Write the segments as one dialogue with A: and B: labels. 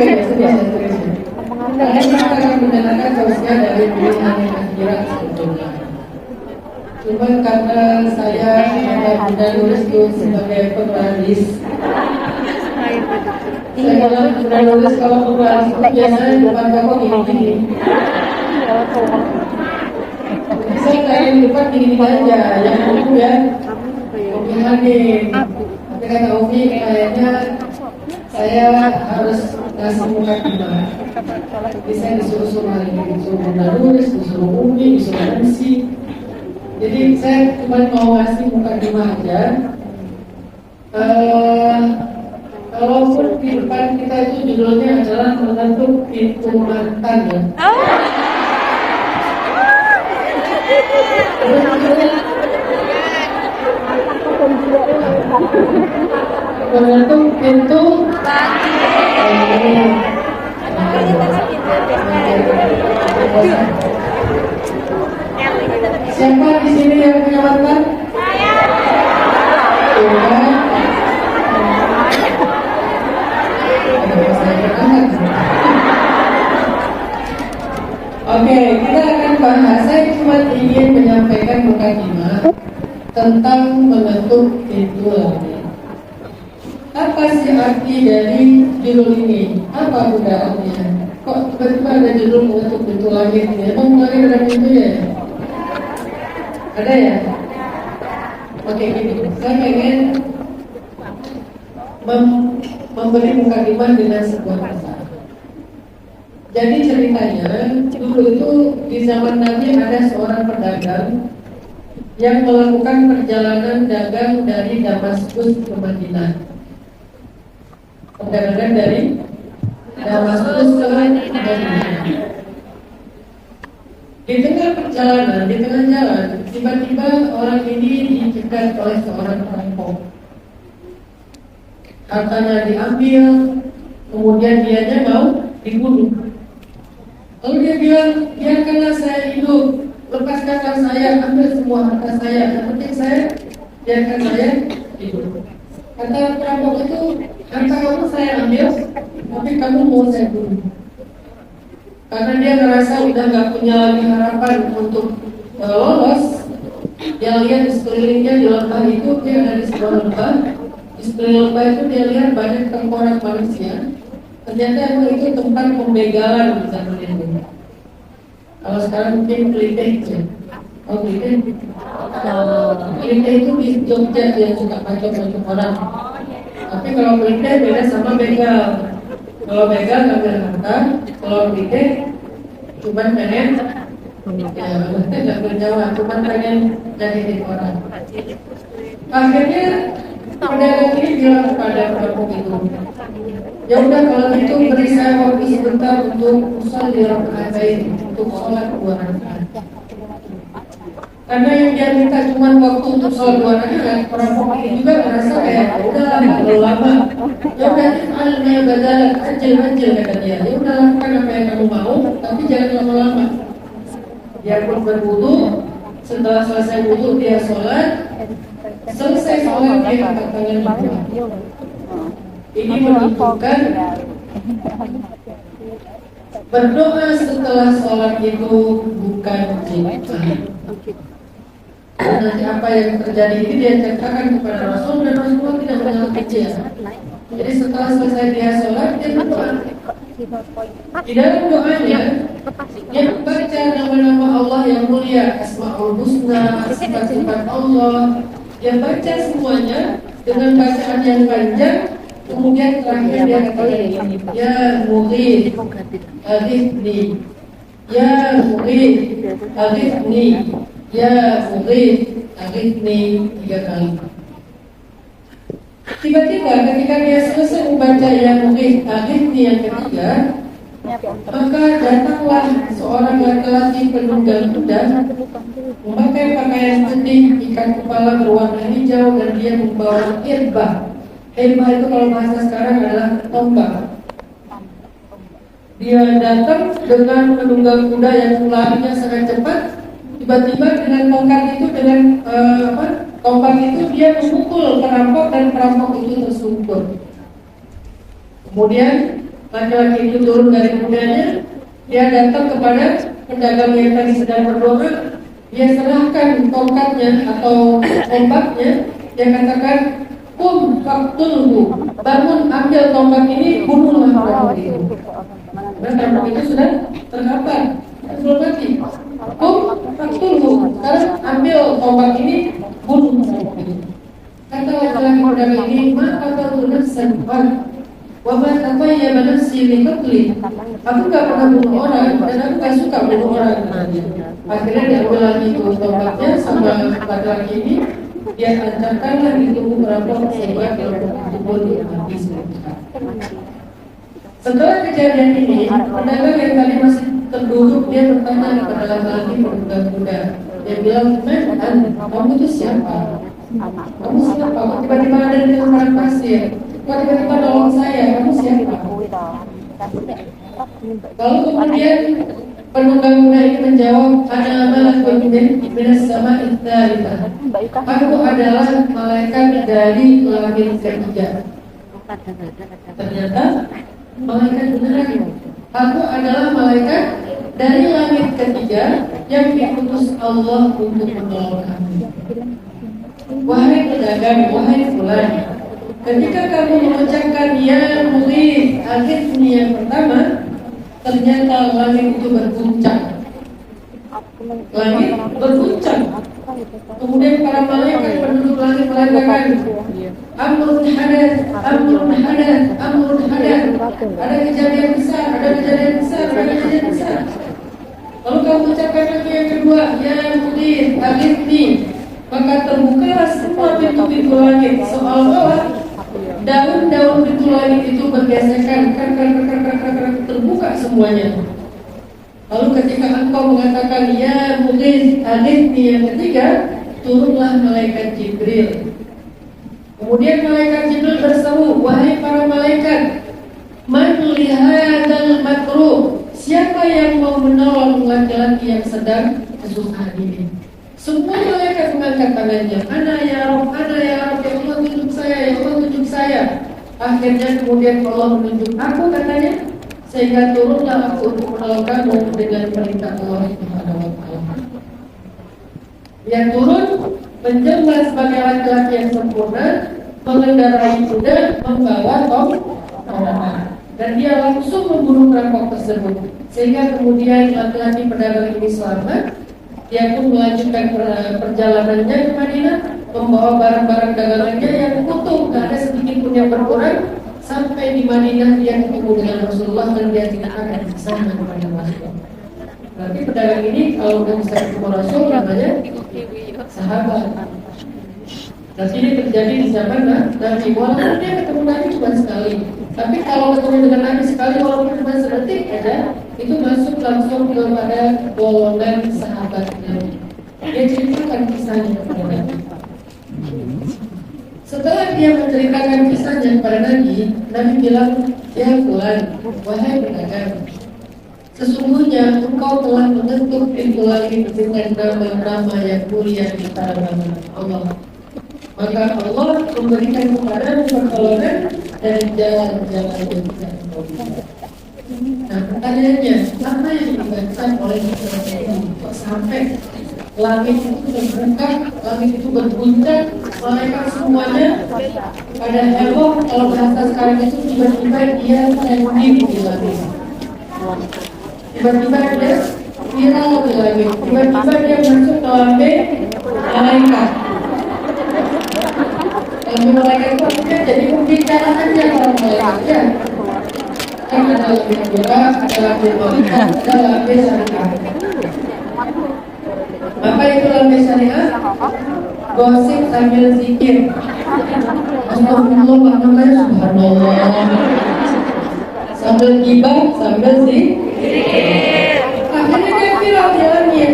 A: Oke, itu biasa terus. Kita akan mendengarkan tausiah dari pilihan yang akhirat sebetulnya. Cuma karena saya ada Bunda Lulus itu sebagai penulis, saya bilang Bunda Lulus kalau penulis itu biasanya depan kamu gini-gini. Jadi saya kayak di depan gini aja, yang dulu ya. Oke Hadim, tapi kata Ovi kayaknya saya harus ngasih muka gimana. Jadi saya disuruh-suruh hari ini, disuruh Bunda Lulus, disuruh Umi, disuruh MC. Jadi saya cuma mau ngasih muka gimana aja. Kalaupun di depan kita itu judulnya adalah menentuk pintu mantan ya. Menentuk pintu siapa di sini yang punya mantan? Oke, kita akan bahas. Saya cuma ingin menyampaikan mukadimah tentang mengetuk pintu lagi. Apa sih arti dari judul ini? Apa gunaannya? Kok tiba-tiba ada judul mengetuk pintu langit? Emang langit ada pintu ya? Ada ya? Oke, gini. Saya pengen memberi mukadimah dengan sebuah kisah. Jadi ceritanya dulu itu di zaman Nabi ada seorang pedagang yang melakukan perjalanan dagang dari Damaskus ke Madinah. Perjalanan dari Damaskus ke Madinah. Di tengah perjalanan, di tengah jalan, tiba-tiba orang ini dicegat oleh seorang perampok. Hartanya diambil, kemudian dianya mau dibunuh. Lalu dia bilang, biarkanlah saya hidup, lepaskanlah saya, ambil semua harta saya, yang penting saya, biarkan saya hidup. Kata perampok itu, harta kamu saya ambil, tapi kamu mau saya bunuh. Karena dia ngerasa udah gak punya lagi harapan untuk lolos. Dia lihat di sekelilingnya di lembah itu, dia ada di sebuah lembah. Di sekeliling lembah itu dia lihat banyak tengkorak manusia. Ternyata itu tempat pembegalan di zaman itu. Kalau sekarang mungkin kelitih ya. Oh kelitih? Kelitih itu di Jogja yang suka macam-macam orang. Tapi kalau kelitih beda sama begal. Kalau begal ngambil harta, kalau kelitih cuma pengen nggak bernyawa, cuma pengen nyakitin orang. Akhirnya pedagang ini bilang kepada perampok itu, ya udah kalau gitu beri saya waktu sebentar untuk usul di Rakatain, untuk sholat 2 rakaat. Karena yang dia minta cuma waktu untuk sholat 2 rakaat, perampok ini juga merasa kayak udah lama. Ya udah alnya badalah ajil kata dia. Ya udah lakukan apa yang kamu mau, tapi jangan lama-lama. Dia pun berwudu. Setelah selesai wudu dia sholat. Selesai sholat dia angkat tangan berdoa. Ini menunjukkan berdoa setelah sholat itu bukan jihad. Nanti apa yang terjadi ini dia ceritakan kepada Rasul dan Rasulullah tidak menyalahkan dia. Jadi setelah selesai dia sholat dia berdoa. Di dalam doanya dia membaca nama-nama Allah yang mulia, Asmaul Husna, sifat-sifat Allah. Dia baca semuanya dengan bacaan yang panjang. Kemudian terakhir dia katakan, ya Mughith, aghithni, ya Mughith, aghithni, ya Mughith, aghithni 3 kali. Tiba-tiba ketika dia selesai membaca ya Mughith, aghithni yang ketiga, maka datanglah seorang laki-laki penunggang kuda memakai pakaian putih, ikat kepala berwarna hijau, dan dia membawa irbah. Irbah itu kalau bahasa sekarang adalah tombak. Dia datang dengan menunggang kuda yang larinya sangat cepat. Tiba-tiba dengan tongkat itu, dengan tombak itu dia memukul perampok dan perampok itu tersungkur. Kemudian laki-laki itu turun dari kudanya, dia datang kepada pedagang yang tadi sedang berdoa, dia serahkan tongkatnya atau tombaknya, dia katakan, "Kum faktulhu, bangun ambil tombak ini, bunuhlah perampok itu." Dan perampok itu sudah terkapar, belum mati. "Kum faktulhu, sekarang ambil tombak ini, bunuh perampok itu." Kata laki-laki pedagang ini, "Maka kau nafsan wabah apa ya mana si likutli, aku gak pernah bunuh orang dan aku gak suka bunuh orang." Akhirnya diambil lagi itu tombaknya sama laki-laki ini, dia tancapkanlah di tubuh perampok sehingga tubuh dia mati. Setelah kejadian ini, pedagang yang tadi masih terduduk, dia bertanya kepada laki-laki pedagang kuda. Dia bilang, "Man, kamu itu siapa? Kamu siapa? Kok tiba-tiba ada di tempat pasir? Kok tiba-tiba nolong saya? Kamu siapa?" Lalu kemudian penunggang kuda ini menjawab, "Ana malakun minas sama'i tsalitsa." Aku adalah malaikat dari langit ketiga. Ternyata malaikat beneran. Aku adalah malaikat dari langit ketiga yang diutus Allah untuk menolong kamu. Wahai pedagang, wahai fulan, ketika kamu mengucapkan ya mughith akhirnya yang pertama, ternyata langit itu berguncang. Langit berguncang. Kemudian para malaikat penduduk langit mengatakan, "Amrun hadath, amrun hadath, amrun hadath." Ada kejadian besar, ada kejadian besar, ada kejadian besar. Lalu kamu ucapkan lagi yang kedua, ya mughith aghithni. Maka terbukalah semua pintu-pintu langit, seolah-olah daun-daun pintu langit itu bergesekan, terbuka semuanya. Lalu ketika engkau mengatakan ya mughith aghithni yang ketiga, turunlah malaikat Jibril. Kemudian malaikat Jibril berseru, "Wahai para malaikat, man li hadzal makruh?" Siapa yang mau menolong laki-laki yang sedang kesusahan ini? Semua malaikat mengangkat tangannya. "Ana ya Rabb, ana ya Rabb, ya Allah tunjuk saya, ya Allah tunjuk saya." Akhirnya kemudian Allah menunjuk aku, katanya, sehingga turunlah aku untuk menolong kamu dengan perintah Allah Subhanahu wa Ta'ala. Dia turun menjelma sebagai laki-laki yang sempurna, mengendarai kuda, membawa tombak, dan dia langsung membunuh perampok tersebut. Sehingga kemudian laki-laki pedagang ini selamat. Dia pun melanjutkan perjalanannya ke Madinah, membawa barang-barang dagangannya yang utuh, tidak ada sedikit pun yang berkurang. Sampai di Madinah dia ketemu dengan Rasulullah dan dia tidak akan bersama kepada Rasulullah. Berarti pedagang ini kalau udah bisa ketemu Rasul namanya sahabat. Dan ini terjadi di zaman Nabi. Walaupun dia ketemu Nabi cuma sekali, tapi kalau ketemu dengan Nabi sekali walaupun cuma sedetik aja, itu masuk langsung kepada golongan sahabat Nabi. Dia ceritakan kisahnya kepada Nabi. Setelah dia menceritakan kisahnya kepada Nabi, Nabi bilang, "Ya fulan, wahai pedagang, sesungguhnya engkau telah mengetuk pintu langit dengan nama-nama yang mulia di antara Allah. Maka Allah memberikan kepadamu pertolongan dari jalan-jalan yang tidak engkau bisa." Nah, pertanyaannya, apa yang dibaca oleh masyarakat ini? Kok sampai langit itu terbuka, langit itu berguncang, malaikat semuanya pada heboh. Kalau bahasa sekarang itu tiba-tiba dia trending di langit, tiba-tiba dia viral di langit, tiba-tiba dia masuk ke lambe malaikat. Lambe malaikat itu artinya jadi pembicaraan aja kalau malaikat ya. Kan ada lambe merah, ada lambe malaikat, ada lambe syariah. Apa itu lambe syariah? Gosip sambil zikir. Astagfirullah, namanya subhanallah. Sambil gibah, sambil zikir. Akhirnya dia viral di langit.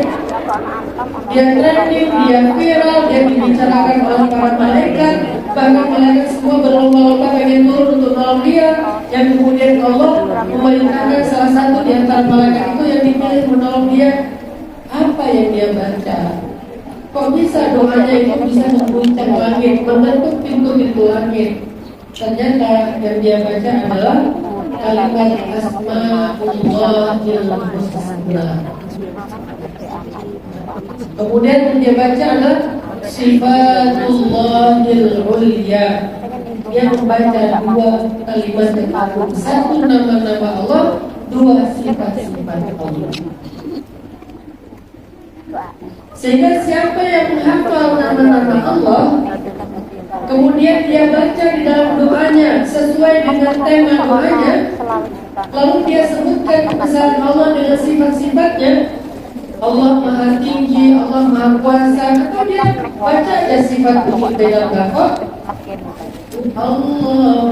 A: Dia trending, dia viral, dia dibicarakan oleh para malaikat. Bahkan malaikat semua berlomba-lomba pengen turun untuk menolong dia. Yang kemudian Allah memerintahkan salah satu di antara malaikat itu yang dipilih menolong dia. Apa yang dia baca? Kok bisa doanya itu bisa mengguncang langit, membentuk pintu-pintu langit? Ternyata yang dia baca adalah kalimat Asma'ullahil Husna. Kemudian dia baca adalah Sifatullahil Ulya. Dia membaca dua kalimat yang agung, satu nama-nama Allah, dua sifat-sifat Allah. Sehingga siapa yang menghafal nama-nama Allah, kemudian dia baca di dalam doanya sesuai dengan tema doanya, lalu dia sebutkan kebesaran Allah dengan sifat-sifatnya, Allah Maha Tinggi, Allah Maha Kuasa, atau dia baca aja sifat Allah dalam lafaz Allahu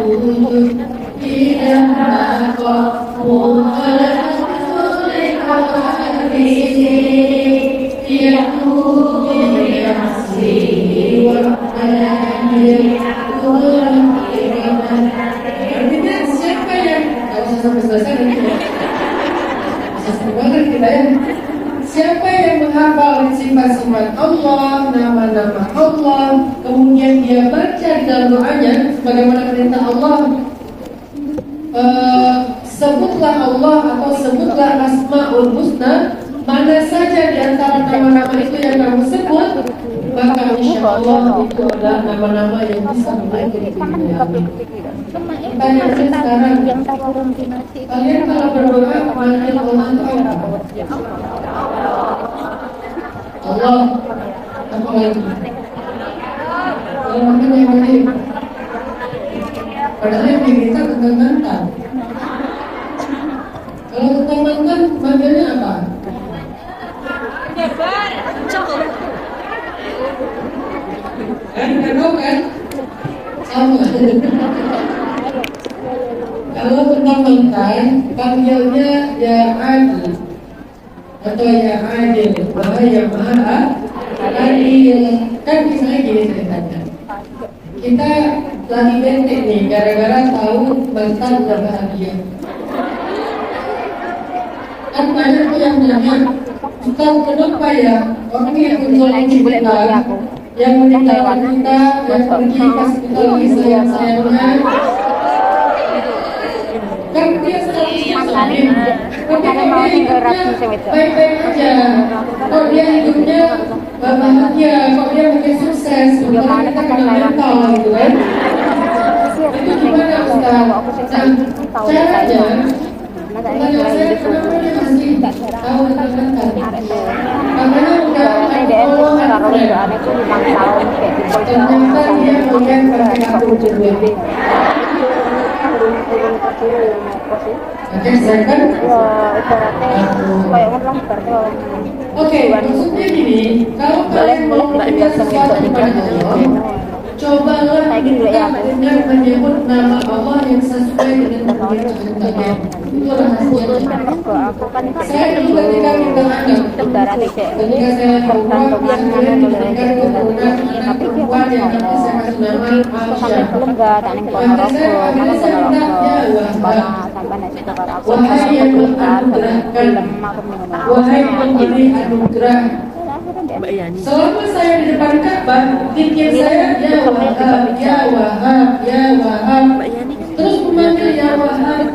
A: artinya siapa yang sampai selesai siapa yang menghafal sifat-sifat Allah, nama-nama Allah, kemudian dia baca di dalam doanya sebagaimana perintah Allah, sebutlah Allah atau sebutlah Asmaul Husna, mana saja di antara nama-nama itu yang kamu sebut, maka insya Allah itu adalah nama-nama yang bisa memiliki dunia. Tanya saya sekarang, kalian kalau berdoa panggil Allah Allah, apa lagi? Kalau makan yang lain, padahal yang kita tentang mantan. Kalau tentang mantan, manggilnya apa? Kan tahu kan? Sama. Kalau tentang mantan, panggilnya ya Adi atau ya Adil, ya Maha Adil. Kan misalnya gini ceritanya, kita lagi bete nih gara-gara tahu mantan udah bahagia. Kan banyak tuh yang nanya, kita kenapa ya orang yang menjolimi kita, yang meninggalkan kita, yang pergi pas kita lagi sayang-sayangnya, kan dia selalu sakit. Tapi kalau dia hidupnya baik-baik aja, kok dia hidupnya bahagia, kok dia mungkin sukses, sebenarnya kita kena mental gitu kan. Itu gimana Ustaz? Nah, caranya, pertanyaan saya kenapa dia masih tahu tentang mental? Makanya udah ternyata dia melihat perhatian tujuan. Oke, saya kan? Oke, maksudnya gini, kalau kalian mau meminta sesuatu kepada Allah, cobalah kita dengan menyebut nama Allah yang sesuai dengan kehendaknya. Itu rahasianya. Saya dulu ketika minta anak, ketika saya umrah, saya diberikan keturunan anak perempuan yang nanti saya kasih nama Aisyah. Akhirnya saya minta ya wahai yang menganugerahkan, wahai pemberi anugerah. Selama saya di depan Ka'bah, pikir saya ya Wahab, ya Wahab, ya Wahab, terus memanggil ya Wahab.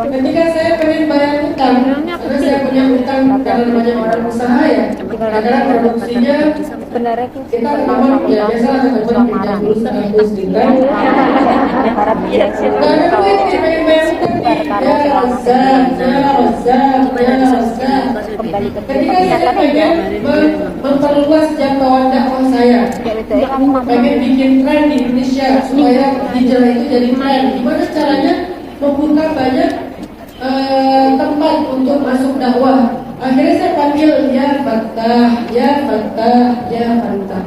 A: Ketika saya pengen bayar utang, karena saya punya utang karena banyak orang usaha ya, karena produksinya kita memang ya biasa teman pinjam dulu 100 juta. Karena duit pengen bayar utang ya Razak, ya Razak, ya Razak. Ketika saya pengen memperluas jangkauan dakwah saya, pengen bikin tren di Indonesia supaya hijrah itu jadi tren. Gimana caranya membuka banyak tempat untuk masuk dakwah? Akhirnya saya panggil ya Fattah, ya Fattah, ya Fattah.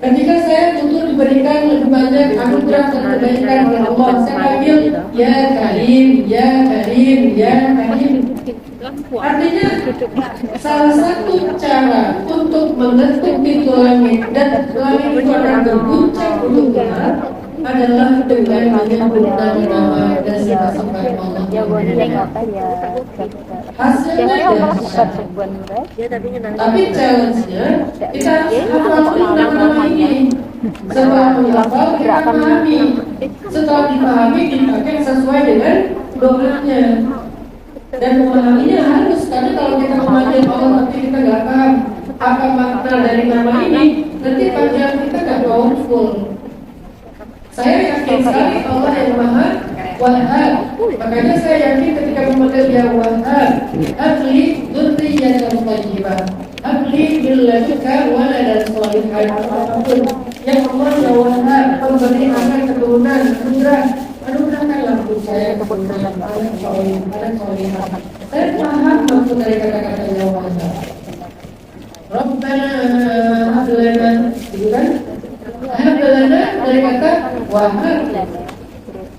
A: Ketika saya tentu diberikan lebih banyak anugerah dan kebaikan oleh Allah, saya panggil ya Karim, ya Karim, ya Karim. Artinya salah satu cara untuk mengetuk pintu langit dan langit itu akan berguncang untuk benar adalah dengan menyebut nama dan sifat-sifat Allah. Hasilnya dahsyat. Tapi challenge-nya kita harus hafal nama-nama ini. Setelah menghafal kita memahami Setelah dipahami, dipakai sesuai dengan doanya. Dan memahaminya harus, karena kalau kita memanggil Allah tapi kita nggak paham apa makna dari nama ini, nanti panggilan kita nggak powerful. Saya yakin sekali Allah yang Maha Wahhab. Makanya saya yakin ketika memanggil Dia Wahhab, Habli dzurriyyatan thayyibah, Habli bil ladunka waladan shalihan. Apapun yang Allah ya Wahhab, pemberi anak keturunan, anugerahkanlah untuk saya keturunan anak solihah. Saya paham maksud dari kata-kata Ya Wahhab. Rabbana hab lana, gitu kan? Hab lana dari kata Wahhab.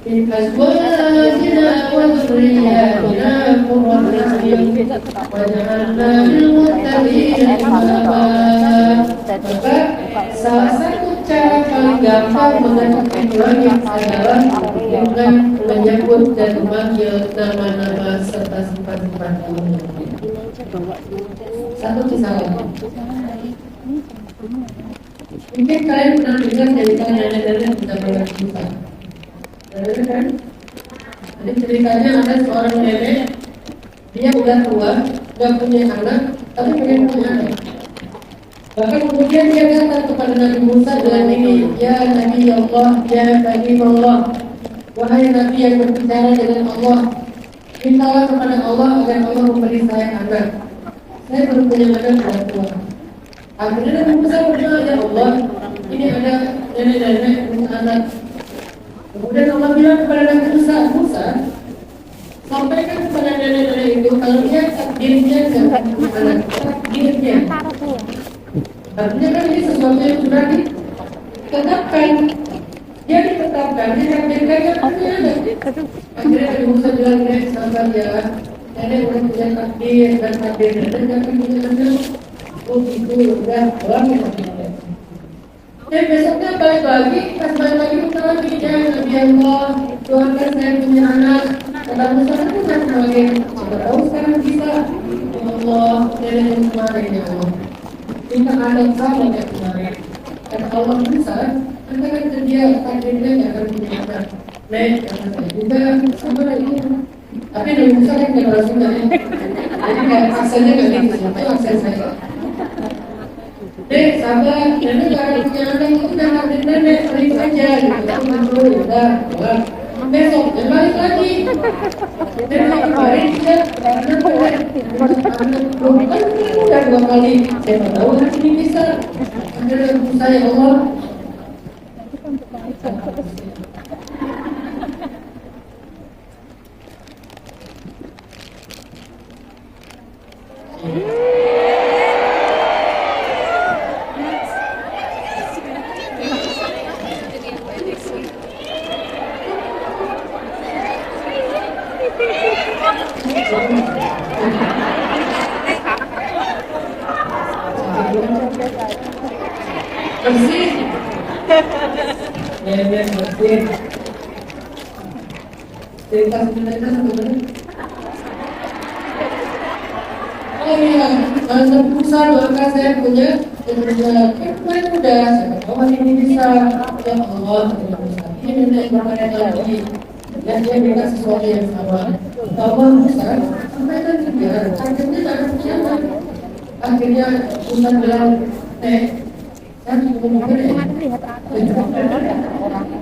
A: Min azwajina wa dzurriyyatina qurrata a'yun waj'alna lil muttaqina imama. Maka salah satu cara paling gampang mengenai Ibrahim adalah dengan menyebut dan memanggil nama-nama serta sifat-sifat Allah. Satu kisah lagi. Mungkin kalian pernah dengar cerita nenek-nenek zaman kita. Benar kan? Jadi ceritanya ada seorang nenek, dia udah tua, udah punya anak, tapi pengen punya anak. Bahkan kemudian dia kata kepada Nabi Musa dengan ini, Ya Nabi Allah, Ya Nabi Allah, wahai Nabi yang berbicara dengan Allah, mintalah kepada Allah agar Allah memberi saya anak. Saya baru punya anak udah tua. Akhirnya Nabi Musa berdoa, Ya Allah, ini ada nenek-nenek punya anak. Kemudian Allah bilang kepada Nabi Musa, sampaikan kepada nenek-nenek itu kalau dia takdirnya jangan punya anak, takdirnya. Artinya kan ini sesuatu yang sudah ditetapkan. Dia ditetapkan, dia takdirkan yang punya anak. Akhirnya Nabi Musa bilang, sabar ya, nenek udah punya takdir dan takdir nenek jangan punya anak. Oh gitu, udah, orang yang punya. Dan besoknya balik lagi, pas balik lagi kita lagi, ya Nabi Allah, Tuhan kan saya punya anak. Kata Musa kan bukan kemarin, siapa tahu sekarang bisa. Ya Allah, nenek yang kemarin ya Allah, minta anak sama kayak kemarin. Kata Allah Musa, katakan ke dia, takdirnya gak akan punya anak. Nek, kata saya juga, sama lagi. Tapi Nabi Musa kan gak berhasil ya. Jadi aksennya gak gitu, itu aksen saya. Sabar, nenek gak punya anak itu udah takdir nenek, balik aja gitu. Udah, besok, dan balik lagi. Nenek kemarin dia karena anak belum kan udah 2 kali. Siapa tahu hari ini bisa. Akhirnya saya Allah. Bersih. Biar bersih. Cerita sebenarnya sebenarnya. Oh iya, Nabi Musa maka saya punya kemarin udah, saya tahu ini bisa. Ya Allah, ini nenek berkata lagi. Dan dia minta sesuatu yang sama. Allah Musa, sampaikan juga. Akhirnya tak ada punya anak. Akhirnya Musa bilang, kan ngomongin ya.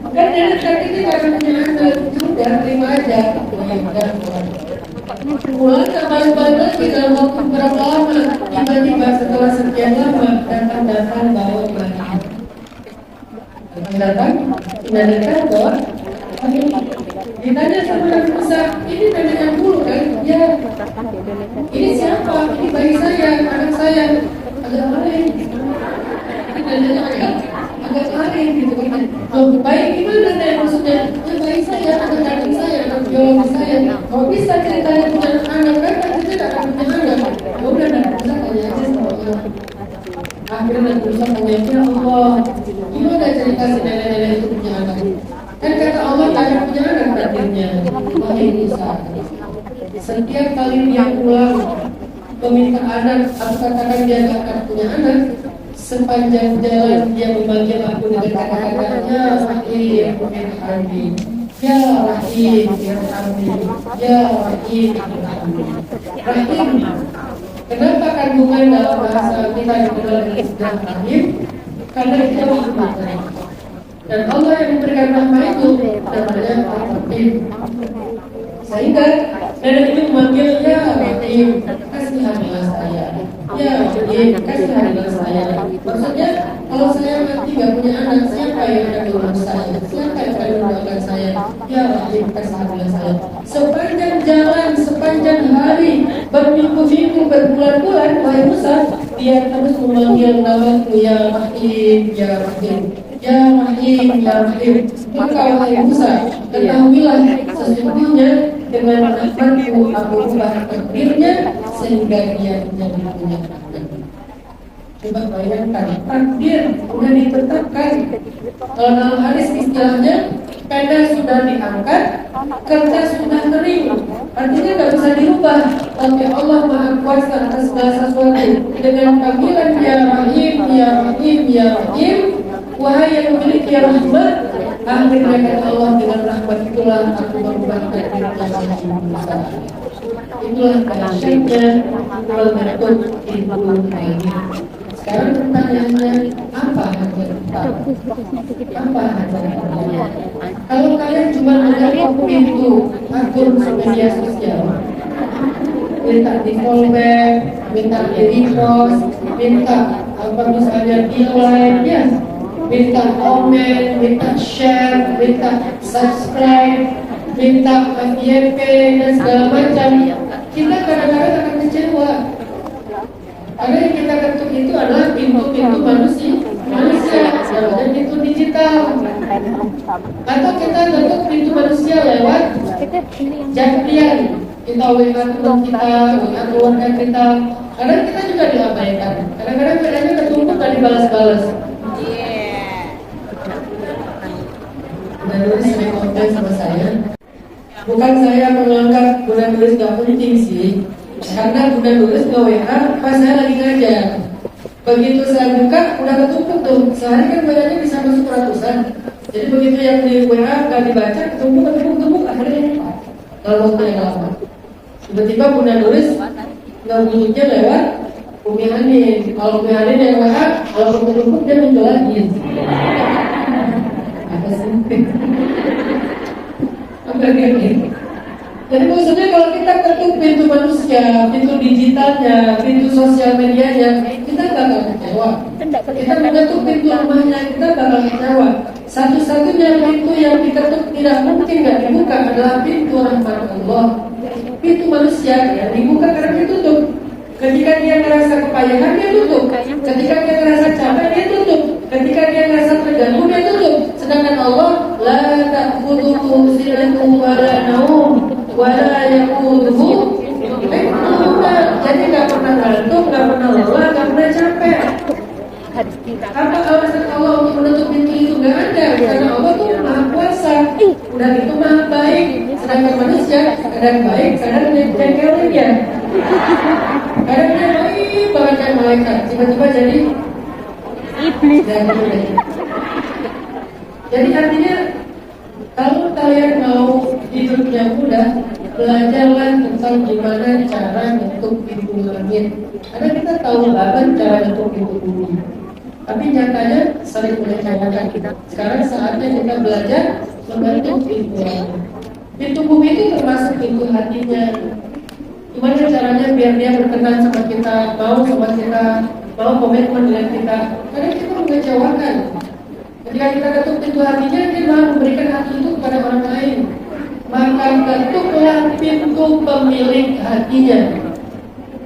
A: Kan nenek tadi ini gak ada punya anak. Sudah, terima aja. Pulang ke balik-balik lagi dalam waktu berapa lama. Tiba-tiba setelah sekian lama datang bawa ibadah. Datang bawa. Ditanya sama Nabi Musa, ini nenek yang dulu kan? Ya. Ini siapa? Ini bayi saya, anak saya. Agak lain. Ini neneknya agak lain gitu kan? Oh, bayi gimana nih maksudnya? Ya bayi saya, anak saya, anak biologis saya. Oh bisa ceritanya punya anak kan? Kita tidak akan punya anak. Ya udah Nabi Musa tanya aja sama Allah. Akhirnya Nabi Musa tanya, ya Allah, gimana cerita si nenek-nenek itu punya anak? Kan kata Allah tak akan punya anak takdirnya. Wahai Musa, setiap kali dia pulang meminta anak, aku katakan dia tak akan punya anak. Sepanjang jalan dia memanggil aku dengan kata-katanya, Rahim, Irhamni, Ya Rahim, Irhamni, Ya Rahim, Irhamni. Rahim, kenapa kandungan dalam bahasa kita dikenal dengan istilah Rahim? Karena itu rahmat. Dan Allah yang memberikan rahmat itu namanya Rahim. Sehingga nenek itu memanggilnya Rahim, kasihanilah saya. Ya, Rahim, kasihanilah saya. Maksudnya, kalau saya mati gak punya anak, siapa yang akan mengurus saya? Siapa yang akan mendoakan saya? Ya, Rahim, kasihanilah saya. Sepanjang jalan, sepanjang hari, berminggu-minggu, berbulan-bulan, wahai Musa, dia terus memanggil namaku, Ya Rahim, Ya Rahim. Ya Rahim, Ya Rahim. Maka wahai Musa, ketahuilah sesungguhnya dengan rahmatku aku ubah takdirnya sehingga dia menjadi punya takdir. Coba bayangkan, takdir sudah ditetapkan. Kalau dalam hadis istilahnya, pena sudah diangkat, kertas sudah kering. Artinya tidak bisa dirubah. Tapi Allah Maha Kuasa atas segala sesuatu. Dengan panggilan Ya Rahim, Ya Rahim, Ya Rahim, wahai yang memiliki rahmat, akhirnya kata Allah, dengan rahmat itulah aku merubah takdirnya menjadi Musa. Itulah dahsyatnya membentuk ilmu ini. Sekarang pertanyaannya, apa hajat kita? Apa hajat kita? Kalau kalian cuma mengetuk pintu akun media sosial, minta di follow, minta di repost, minta apa misalnya di like, ya, minta komen, minta share, minta subscribe, minta FYP dan segala macam, kita kadang-kadang akan kecewa. Karena yang kita ketuk itu adalah pintu-pintu manusia, dan pintu digital. Atau kita ketuk pintu manusia lewat jadian. Kita WA teman kita, WA keluarga kita. Kadang kita juga diabaikan. Kadang-kadang bedanya ketumpuk dan dibalas-balas. Bunda Nulis sering komplain sama saya. Bukan saya menganggap Bunda Nulis gak penting sih, karena Bunda Nulis ke WA pas saya lagi ngajar. Begitu saya buka, udah ketumpuk tuh. Sehari kan WA-nya bisa masuk ratusan. Jadi begitu yang di WA gak dibaca, ketumpuk, akhirnya dalam waktu yang lama. Tiba-tiba Bunda Nulis ngebunyinya lewat Umi Hanin. Kalau Umi Hanin yang WA, kalau ketumpuk dia muncul lagi. Ada sempit. Jadi maksudnya kalau kita ketuk pintu manusia, pintu digitalnya, pintu sosial medianya, kita bakal kecewa. Kita mengetuk pintu rumahnya, kita bakal kecewa. Satu-satunya pintu yang diketuk tidak mungkin gak dibuka adalah pintu rahmat Allah. Pintu manusia yang dibuka karena ditutup. Ketika dia merasa kepayahan, dia tutup. Ketika dia merasa capek, dia tutup. Ketika dia merasa terganggu, dia tutup. Sedangkan Allah, la ta'khudhuhu sinatun wa la naum wa la yaquduhu. Jadi gak pernah ngantuk, gak pernah lelah, gak pernah capek. Apa alasan Allah untuk menutup pintu itu? Gak ada. Karena Allah tuh Maha Kuasa. Udah itu Maha Baik. Sedangkan manusia kadang baik, kadang jengkelin ya. Kadang dia baik banget kayak malaikat, tiba-tiba jadi iblis. Jadi artinya, kalau kalian mau hidupnya mudah, belajarlah tentang gimana cara bentuk pintu langit. Karena kita tahu banget cara bentuk pintu bumi, tapi nyatanya sering mengecewakan kita. Sekarang saatnya kita belajar membentuk pintu langit. Pintu bumi itu termasuk pintu hatinya. Gimana caranya biar dia berkenan sama kita, mau sama kita, mau komitmen dengan kita. Karena kita mengecewakan. Ketika kita ketuk pintu hatinya, dia malah memberikan hati itu kepada orang lain. Maka ketuklah pintu pemilik hatinya.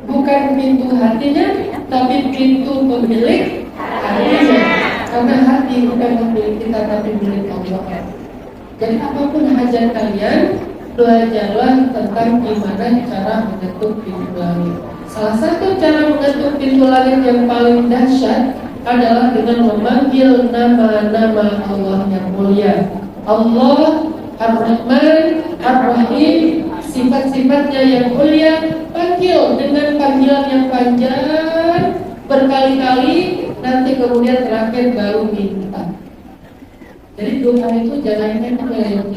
A: Bukan pintu hatinya, tapi pintu pemilik hatinya. Karena hati bukan milik kita, tapi milik Allah. Jadi apapun hajat kalian, belajarlah tentang gimana cara mengetuk pintu langit. Salah satu cara mengetuk pintu langit yang paling dahsyat adalah dengan memanggil nama-nama Allah yang mulia. Allah Ar-Rahman, Ar-Rahim, sifat-sifatnya yang mulia. Panggil dengan panggilan yang panjang berkali-kali, nanti kemudian terakhir baru minta. Jadi doa itu jangan enteng,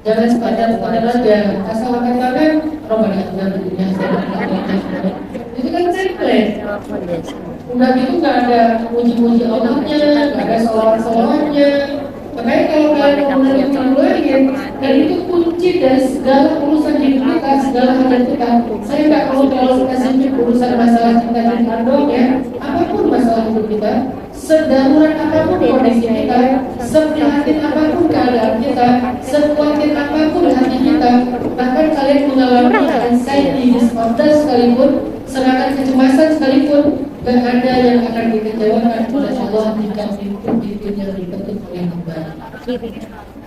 A: jangan sekadar aja asal katakan Rabbana atina fid dunya hasanah. Itu kan template. Udah gitu nggak ada muji-muji Allahnya, nggak ada salawat-salawatnya. Makanya kalau kalian mau menerima dan itu kunci dari segala urusan hidup kita, segala hal kita. Saya nggak perlu terlalu spesifik urusan masalah cinta dan kandung ya. Apapun masalah hidup kita, sedarurat apapun kondisi kita, seprihatin apapun keadaan kita, sekuatin apapun hati kita, bahkan kalian mengalami anxiety disorder sekalipun, serangan kecemasan sekalipun, gak ada yang akan dikecewakan oleh Allah jika pintu-pintunya diketuk oleh Tuhan.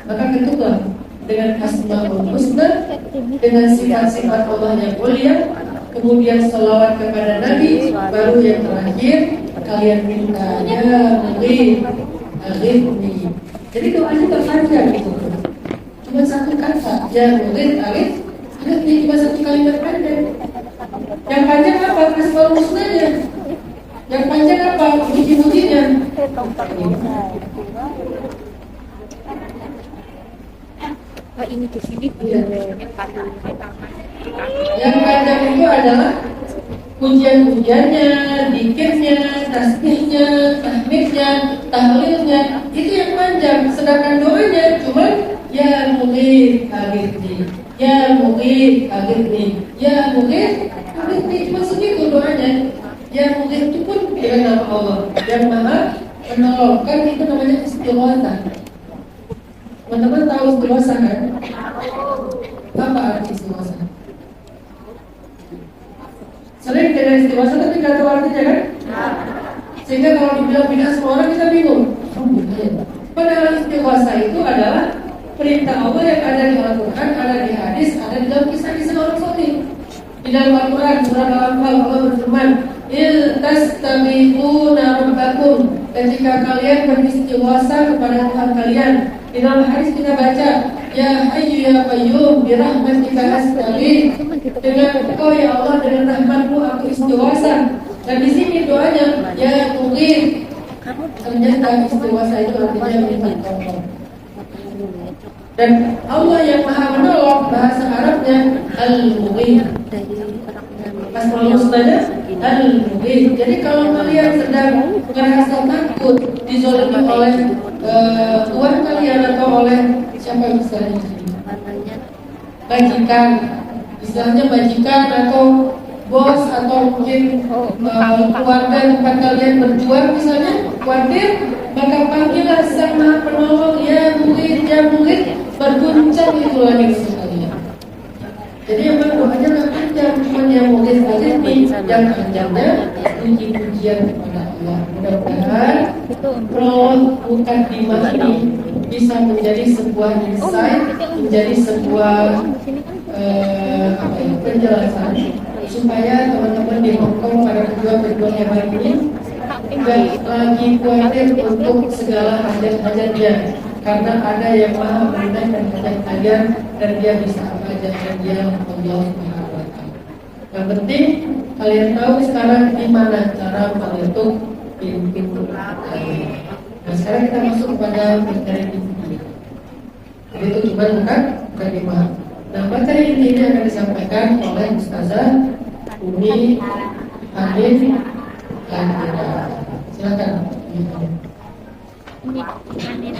A: Maka ketuklah dengan Asmaul Husna, dengan sifat-sifat Allah yang mulia, kemudian salawat kepada Nabi, baru yang terakhir kalian minta ya Mugith, Aghithni. Jadi doanya terpanjang gitu, cuma satu kata ya Mugith, Aghithni, cuma satu kalimat pendek. Yang panjang apa? Asmaul Husnanya. Yang panjang apa? Muji-mujinya.
B: Ini di sini
A: yang panjang itu adalah pujian-pujiannya, zikirnya, tasbihnya, tahmidnya, tahlilnya, itu yang panjang. Sedangkan doanya cuma ya Mugith Aghithni, ya Mugith Aghithni, ya Mugith Aghithni, cuma segitu doanya. Ya Mugith itu pun dengan nama Allah yang Maha Penolong, kan itu namanya istighotsah. Teman-teman tahu istighotsah kan? Apa arti istighotsah? Sering dengan istighotsah tapi nggak tahu artinya kan? Sehingga kalau dibilang bid'ah semua orang kita bingung. Padahal istighotsah itu adalah perintah Allah yang ada di Al-Quran, ada di hadis, ada di dalam kisah-kisah orang saleh. Di dalam Al-Quran surah Al-Anfal Allah berfirman, "Il tastaghithuna rabbakum." Ketika kalian beristighotsah kepada Tuhan kalian. Di dalam hadis kita baca, "Ya Hayyu ya Qayyum bi rahmatika astaghits." Dengan Engkau ya Allah, dengan rahmat-Mu aku istighotsah. Dan di sini doanya ya Mugith. Ternyata istighotsah itu artinya minta tolong. Dan Allah yang Maha Menolong, bahasa Arabnya Al-Mughith. Asmaul Husnanya Al-Mughith. Jadi kalau kalian sedang merasa takut dizolimi oleh tuan kalian atau oleh siapa yang misalnya majikan, istilahnya majikan atau bos atau mungkin keluarga tempat kalian berjuang misalnya khawatir, maka panggillah Sang Maha Penolong ya Mugith, ya Mugith, berguncang itu langit sekalian. Jadi emang doanya nggak panjang, cuma yang Mugith Aghithni yang panjangnya puji-pujian kepada Allah. Mudah-mudahan prolog mukadimah ini bisa menjadi sebuah insight, menjadi sebuah penjelasan supaya teman-teman di Hongkong pada pejuang-pejuang yang baik ini nggak lagi khawatir untuk segala hajat-hajatnya, karena ada yang Maha menunaikan hajat-hajat dan dia bisa apa aja dan dia Allah Subhanahu wa Ta'ala. Yang penting kalian tahu sekarang di mana cara mengetuk pintu. Nah sekarang kita masuk kepada materi inti. Itu cuma bukan lima. Nah materi inti ini akan disampaikan oleh Ustazah Umi Hanif Lantira. Silakan.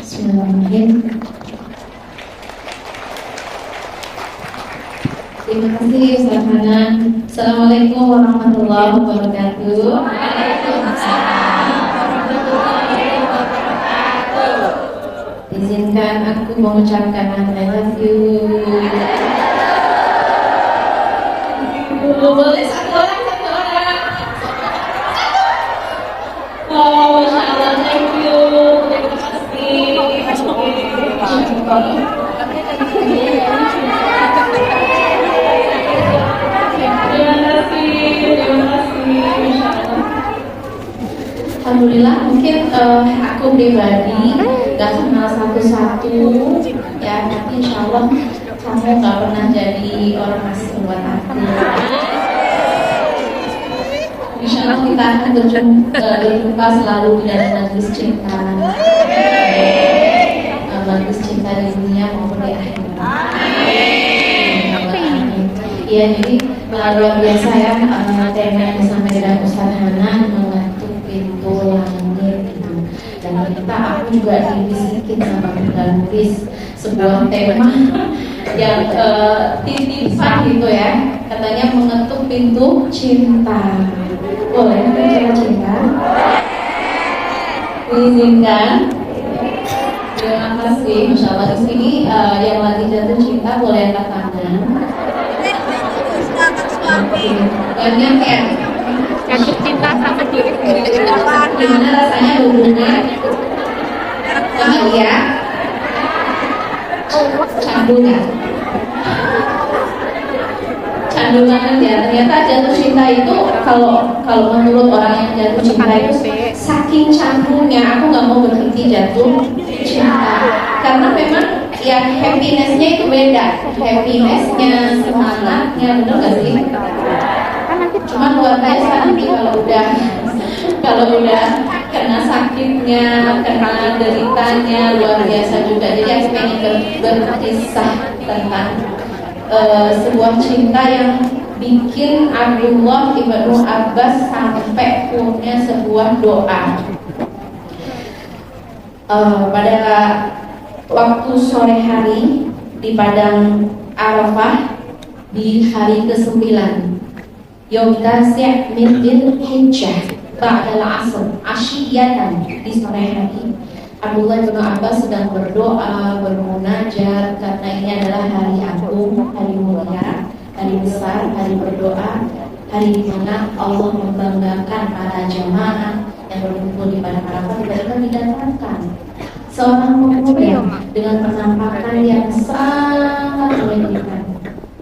C: Bismillahirrahmanirrahim. Terima kasih Ustaz Hanan. Assalamualaikum warahmatullahi wabarakatuh. Waalaikumsalam warahmatullahi wabarakatuh. Izinkan aku mengucapkan I love you. Boleh satu orang. Oh, Masya Allah, thank you. Terima kasih. Alhamdulillah, mungkin aku pribadi gak kenal satu-satu ya, tapi insya Allah kamu gak pernah jadi orang asing buat aku. Insya Allah kita akan berjumpa selalu di dalam majlis cinta, majlis cinta di dunia maupun di akhirat. Ya, jadi luar biasa ya tema yang disampaikan Ustaz Hanan mengetuk pintu langit itu. Dan aku juga dibisikin sama Bunda Luis sebuah tema yang titipan gitu ya, katanya mengetuk pintu cinta. Boleh bicara cinta? Diizinkan? Terima kasih. Masya Allah, di sini yang lagi jatuh cinta boleh angkat tangan. Banyak ya.
B: Jatuh cinta sama diri sendiri.
C: Gimana rasanya hubungan sama dia? Candu nggak? Candu banget ya. Ternyata jatuh cinta itu kalau menurut orang yang jatuh cinta itu saking candunya, aku nggak mau berhenti jatuh cinta karena memang ya happinessnya itu beda, happinessnya, semangatnya, bener nggak sih? Cuma luar biasa nanti kalau udah kena sakitnya, kena deritanya, luar biasa juga. Jadi aku pengen berkisah tentang sebuah cinta yang bikin Abdullah ibnu Abbas sampai punya sebuah doa. Pada waktu sore hari di padang Arafah di hari ke-9 Yom Tasi' min Dzulhijjah ba'dal 'asr asyiyatan, di sore hari Abdullah bin Abbas sedang berdoa, bermunajat karena ini adalah hari agung, hari mulia, hari besar, hari berdoa, hari di mana Allah membanggakan para jamaah yang berkumpul di padang Arafah. Tiba-tiba didatangkan seorang pemuda dengan penampakan yang sangat menyedihkan,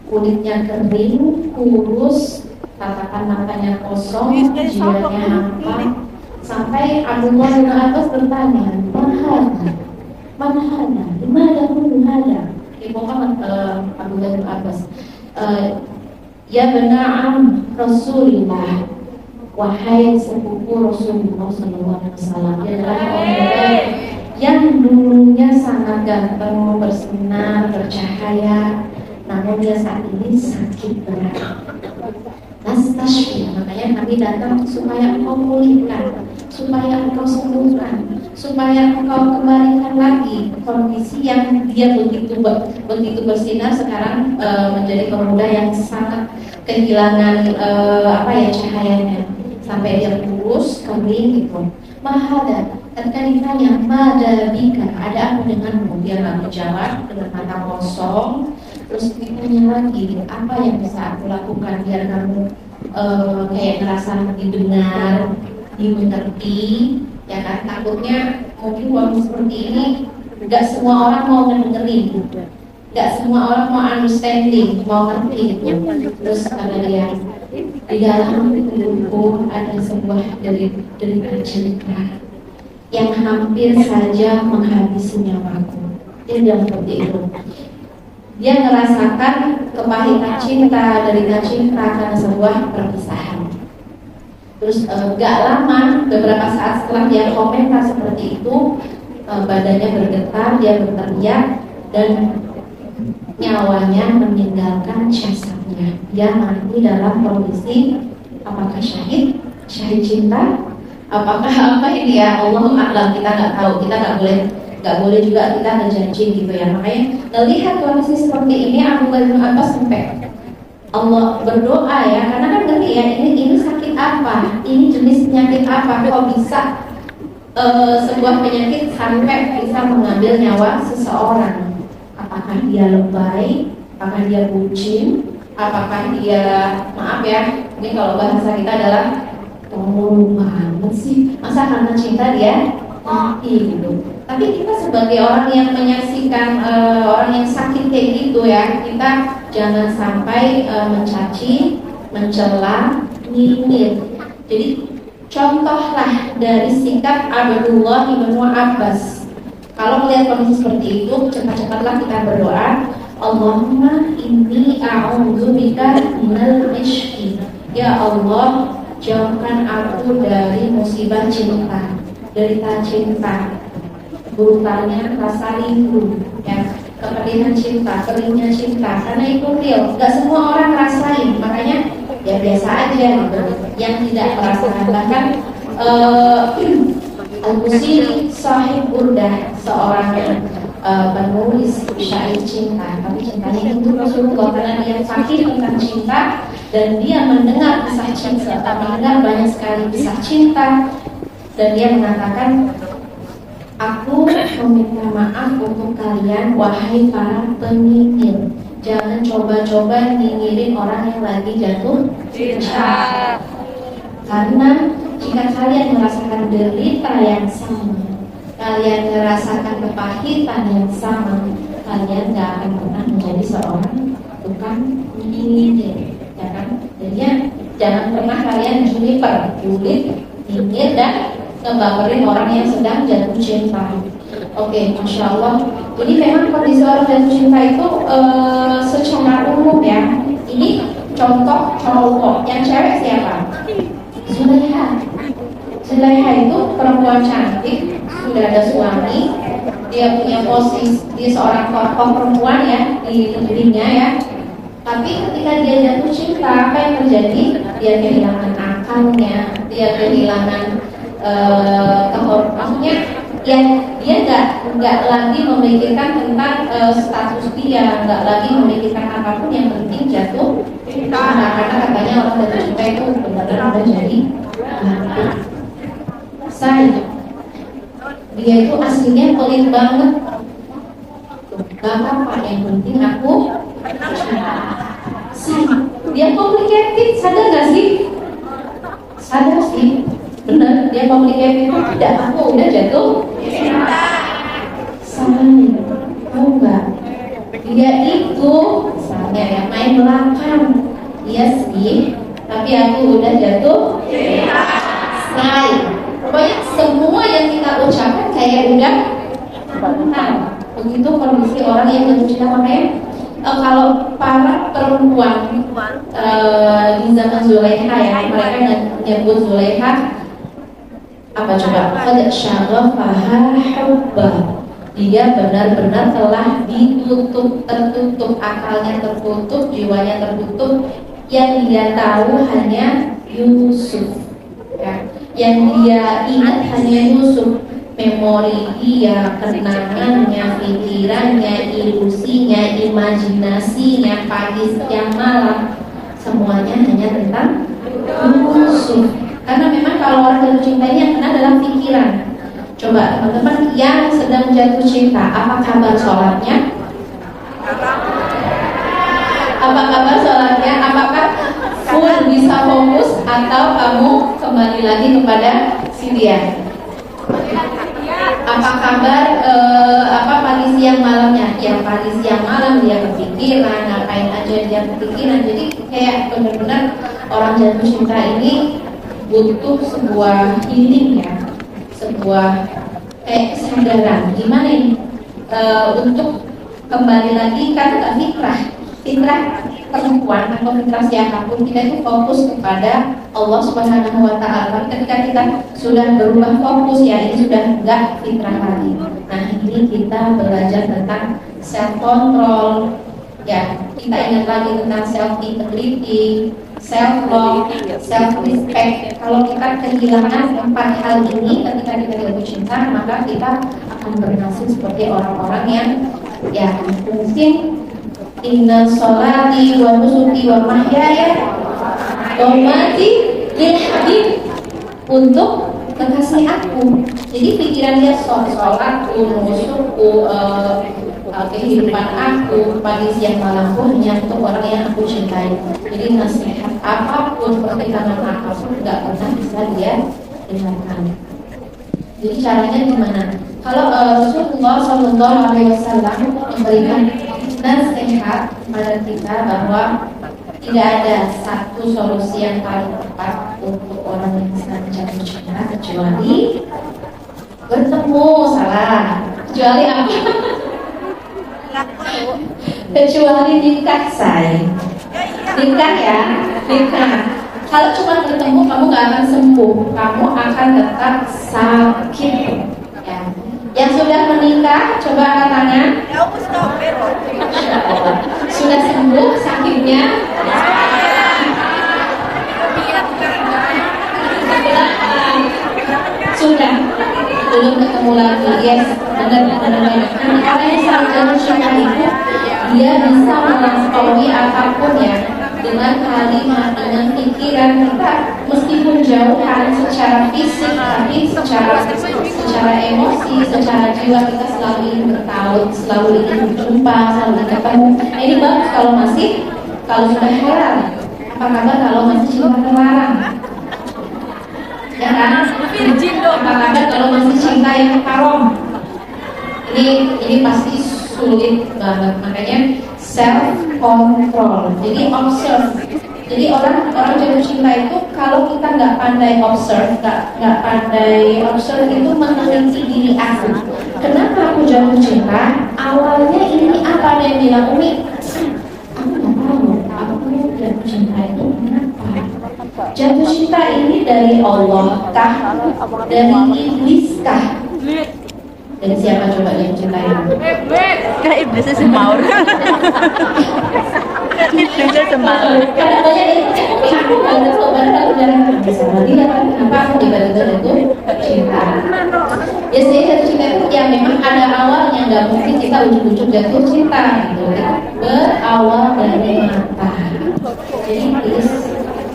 C: kulitnya kering, kurus, tatapan matanya kosong, jidatnya hampa. Sampai Abdullah bin Abbas bertanya, mana hada, dimana dulu hada? Muhammad Abdullah bin Abbas, ya bena'am Rasulullah, wahai sepupu Rasulullah SAW. Dia adalah orang yang dulunya sangat ganteng, bersinar, bercahaya, namun dia saat ini sakit berat. Nastashfi, makanya kami datang supaya engkau pulihkan, supaya engkau sembuhkan, supaya engkau kembalikan lagi kondisi yang dia begitu bersinar sekarang menjadi pemuda yang sangat kehilangan cahayanya, sampai dia kurus, kering gitu. Mahada, ketika ditanya mada bika, ada apa denganmu? Dia nggak menjawab, dengan mata kosong. Terus ditanya lagi, apa yang bisa aku lakukan biar kamu kayak ngerasa didengar, dimengerti, ya kan? Takutnya mungkin waktu seperti ini nggak semua orang mau ngedengerin, nggak semua orang mau understanding, mau ngerti gitu. Terus karena dia di dalam tubuhku ada sebuah derita cerita yang hampir saja menghabisi nyawaku. Dia bilang seperti itu. Dia merasakan kepahitan cinta, derita cinta karena sebuah perpisahan. Terus gak lama, beberapa saat setelah dia komentar seperti itu, badannya bergetar, dia berteriak dan nyawanya meninggalkan jasadnya. Dia mati dalam kondisi apakah syahid cinta, apakah apa ini ya, Allahu a'lam, kita nggak tahu, kita nggak boleh juga kita menjanji gitu ya. Makanya melihat kondisi seperti ini, Abdullah bin Abbas sampai Allah berdoa ya, karena kan ngerti ya, ini sakit apa, ini jenis penyakit apa, kok bisa sebuah penyakit sampai bisa mengambil nyawa seseorang. Apakah dia lebay, apakah dia bucin, apakah dia, maaf ya, ini kalau bahasa kita adalah tolong banget sih, masa karena cinta dia mati gitu. Tapi kita sebagai orang yang menyaksikan orang yang sakit kayak gitu ya, kita jangan sampai mencaci, mencela, nyinyir. Jadi contohlah dari sikap Abdullah ibnu Abbas. Kalau melihat kondisi seperti itu, cepat-cepatlah kita berdoa, Allahumma inni a'udzubika minal ishqi. Ya Allah, jauhkan aku dari musibah cinta, derita cinta, brutalnya rasa rindu, ya, kepedihan cinta, keringnya cinta, karena itu real. Gak semua orang rasain, makanya ya biasa aja gitu. Yang tidak merasakan, bahkan Al-Busiri sahib Burdah, seorang penulis syair cinta, tapi cintanya itu Rasulullah, karena dia fakir tentang cinta dan dia mendengar kisah cinta, mendengar banyak sekali kisah cinta, dan dia mengatakan, aku meminta maaf untuk kalian wahai para penyinyir, jangan coba-coba nyinyirin orang yang lagi jatuh cinta, karena jika kalian merasakan derita yang sama, kalian merasakan kepahitan yang sama, kalian gak akan pernah menjadi seorang tukang nyinyir, ya kan? Jadi jangan pernah kalian julid, nyinyir dan ngebaperin orang yang sedang jatuh cinta. Oke, masya Allah. Jadi memang kondisi orang jatuh cinta itu secara umum ya. Ini contoh cowok, yang cewek siapa? Zulaiha itu perempuan cantik, sudah ada suami, dia punya posisi, dia seorang tokoh perempuan ya di negerinya ya. Tapi ketika dia jatuh cinta, apa yang terjadi? Dia kehilangan akalnya, dia kehilangan maksudnya ya dia nggak lagi memikirkan tentang status dia, nggak lagi memikirkan apapun, yang penting jatuh cinta. Karena katanya orang jatuh cinta itu benar-benar udah jadi saya, dia itu aslinya pelit banget. Gak apa-apa, yang penting aku saya. Dia complicated, sadar gak sih? Sadar sih, bener, dia complicated. Tidak, aku udah jatuh cinta. Saya, tahu nggak? Dia itu, misalnya ya, main belakang. Iya sih, tapi aku udah jatuh cinta. Saya, pokoknya semua yang kita ucapkan kayak udah benar. Begitu kondisi orang yang jatuh cinta. Makanya kalau para perempuan di zaman Zulaiha ya, mereka nyebut Zulaiha apa coba? Qad syaghafaha hubbah. Dia benar-benar telah tertutup akalnya, tertutup jiwanya, tertutup. Yang dia tahu hanya Yusuf ya. Yang dia ingat hanya Yusuf. Memori dia, kenangannya, pikirannya, ilusinya, imajinasinya, pagi siang malam, semuanya hanya tentang Yusuf. Karena memang kalau orang jatuh cinta ini yang kena adalah pikiran. Coba teman-teman yang sedang jatuh cinta, apa kabar sholatnya? Apa kabar sholatnya? Apakah full bisa fokus atau kamu kembali lagi kepada si dia? Apa kabar pagi siang malamnya? Ya pagi siang malam dia kepikiran, ngapain aja dia kepikiran. Jadi kayak benar-benar orang jatuh cinta ini butuh sebuah healing ya, sebuah kayak kesadaran gimana ini untuk kembali lagi kan fitrah perempuan atau fitrah siapapun, kita itu fokus kepada Allah Subhanahu wa Ta'ala. Ketika kita sudah berubah fokus, ya ini sudah enggak fitrah lagi. Nah, ini kita belajar tentang self control, ya kita ingat lagi tentang self integrity, self love, self respect. Kalau kita kehilangan 4 hal ini ketika kita jatuh cinta, maka kita akan bernasib seperti orang-orang yang ya mungkin inna sholati wa nusuki wa mahyaya wa mamati lil habib, untuk kekasih aku. Jadi pikiran dia sholatku, nusukku, kehidupan aku, pagi siang malamku hanya untuk orang yang aku cintai. Jadi nasihat apapun, pertimbangan apapun nggak pernah bisa dia dengarkan. Jadi caranya gimana? Kalau Rasulullah SAW memberikan nasihat pada kita bahwa tidak ada satu solusi yang paling tepat untuk orang yang sedang jatuh cinta kecuali bertemu, kecuali apa? Kecuali nikah, nikah ya, nikah. Kalau cuma bertemu kamu nggak akan sembuh, kamu akan tetap sakit. Ya. Yang sudah menikah, coba angkat tangan. Sudah sembuh sakitnya? Sudah. Belum ketemu lagi. Yes, benar. Orang yang selalu jatuh cinta itu dia bisa melampaui apapun ya, dengan kalimat, dengan pikiran kita, meskipun jauhan secara fisik, tapi secara emosi, secara jiwa kita selalu ingin bertaut, selalu ingin berjumpa, selalu ingin ketemu. Ini bagus kalau sudah heran. Apa kabar kalau masih cinta terlarang? Ya kan? Apa kabar kalau masih cinta yang haram? Ini pasti sulit banget, makanya self control. Jadi observe. Jadi orang jatuh cinta itu kalau kita nggak pandai observe itu meneliti diri aku. Kenapa aku jatuh cinta? Awalnya ini apa yang bilang Umi? Aku nggak tahu. Aku jatuh cinta itu kenapa? Jatuh cinta ini dari Allah kah? Dari iblis kah? Dan siapa coba yang cintai?
B: Karena iblisnya semaur. Iblisnya semaur.
C: Karena banyak aku nggak tahu, padahal aku jarang bersama dia. Kenapa aku tiba-tiba itu cinta? Ya saya jatuh cinta itu ya memang ada awalnya, nggak mungkin kita ujuk-ujuk jatuh cinta gitu. Berawal dari mata. Jadi please,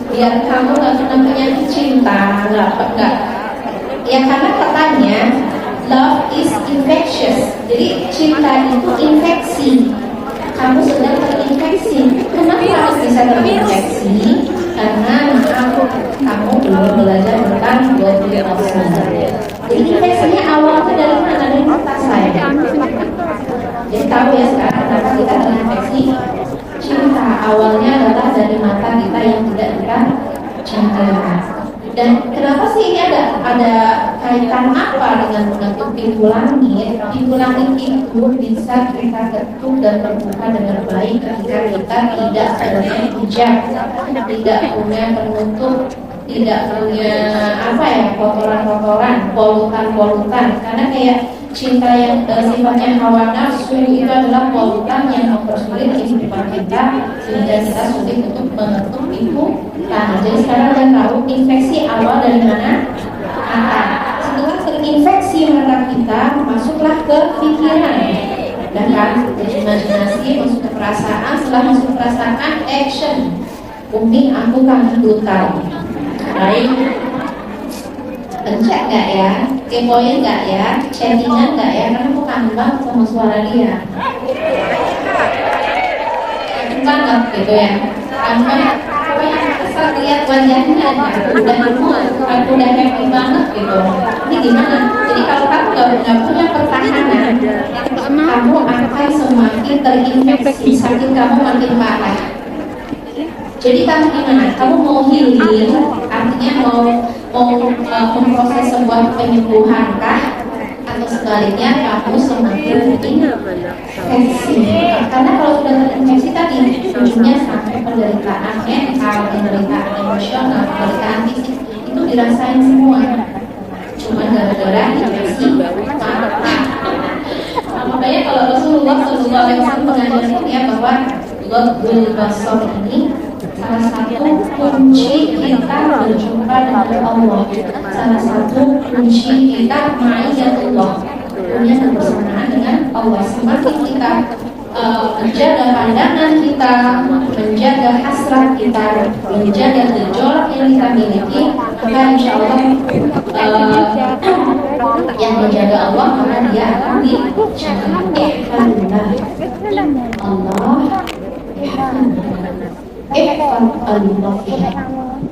C: biar kamu nggak pernah punya cinta, nggak. Ya karena katanya love is infectious. Jadi cinta itu infeksi. Kamu sedang terinfeksi. Kenapa harus bisa terinfeksi? Karena kamu belum belajar tentang body emotion. Jadi infeksinya awalnya dari mana? Dari mata saya. Jadi tahu ya sekarang kenapa kita terinfeksi cinta. Awalnya adalah dari mata kita yang tidak kita cintai. Dan kenapa sih ini ada kaitan apa dengan mengetuk pintu langit? Pintu langit itu bisa kita ketuk dan terbuka dengan baik ketika kita tidak punya hijab, tidak punya penutup, tidak punya kotoran-kotoran, polutan. Karena kayak cinta yang sifatnya hawa nafsu itu adalah polutan yang mempersulit kehidupan kita sehingga kita sulit untuk mengetuk pintu. Nah, jadi sekarang kita tahu infeksi awal dari mana? Mata. Setelah terinfeksi mata kita, masuklah ke pikiran. Dan kan, imajinasi, masuk ke perasaan. Setelah masuk ke perasaan, action. Umi, aku kangen brutal. Baik. Pencet nggak ya? Kepoin nggak ya? Chattingan nggak ya? Karena aku kangen banget sama suara dia. Kangen banget gitu ya. Kangen. Saya lihat wajahnya, aku udah happy banget gitu. Ini gimana? Jadi kalau kamu nggak punya pertahanan, kamu akan semakin terinfeksi, sakit kamu makin parah. Jadi kamu gimana? Kamu mau healing, artinya mau memproses sebuah penyembuhan kah? Atau sebaliknya kamu semakin terinfeksi? Karena kalau sudah terinfeksi tadi ujungnya sampai penderitaan mental, penderitaan emosional, penderitaan fisik itu dirasain semua. Cuma gara-gara infeksi mata. Makanya kalau Rasulullah SAW mengajarkan ya bahwa Ghaddul Basar ini salah satu kunci kita berjumpa dengan Allah. Salah satu kunci kita ma'iyatullah, punya kebersamaan dengan Allah. Semakin kita menjaga pandangan kita, menjaga hasrat kita, menjaga gejolak yang kita miliki, maka insya Allah yang menjaga Allah maka dia akan dijaga. Allah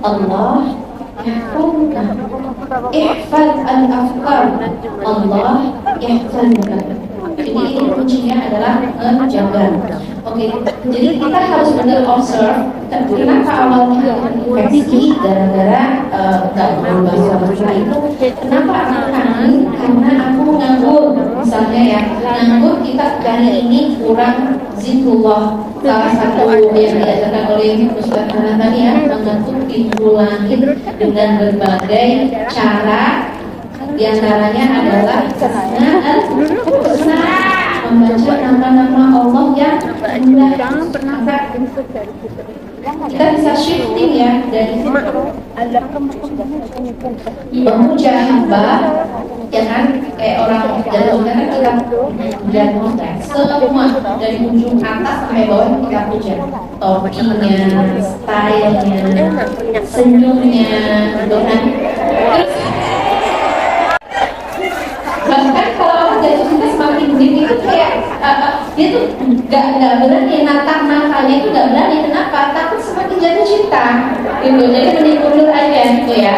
C: Allah yahfazka, ihfaz al-afkar, Allah yahfazka. Jadi ini kuncinya adalah menjaga. Oke, jadi kita harus benar observe kenapa awalnya infeksi gara-gara gangguan bahasa itu. Kenapa aku kangen? Karena aku nganggur, misalnya ya, nganggur kita hari ini kurang zikrullah, salah satu yang diajarkan oleh Ustaz Hana tadi ya, mengetuk pintu langit dengan berbagai cara. Di antaranya adalah membaca nama-nama Allah yang indah. Kita bisa shifting ya dari memuja hamba, ya kan, kayak orang jatuh kan kita puja semua dari ujung atas sampai bawah kita puja, topinya, stylenya, senyumnya, gitu kan. Terus bahkan kalau orang jatuh cinta semakin gede itu kayak dia tuh nggak berani nakalnya itu nggak berani. Kenapa? Takut semakin jatuh cinta gitu. Jadi mending mundur aja gitu ya.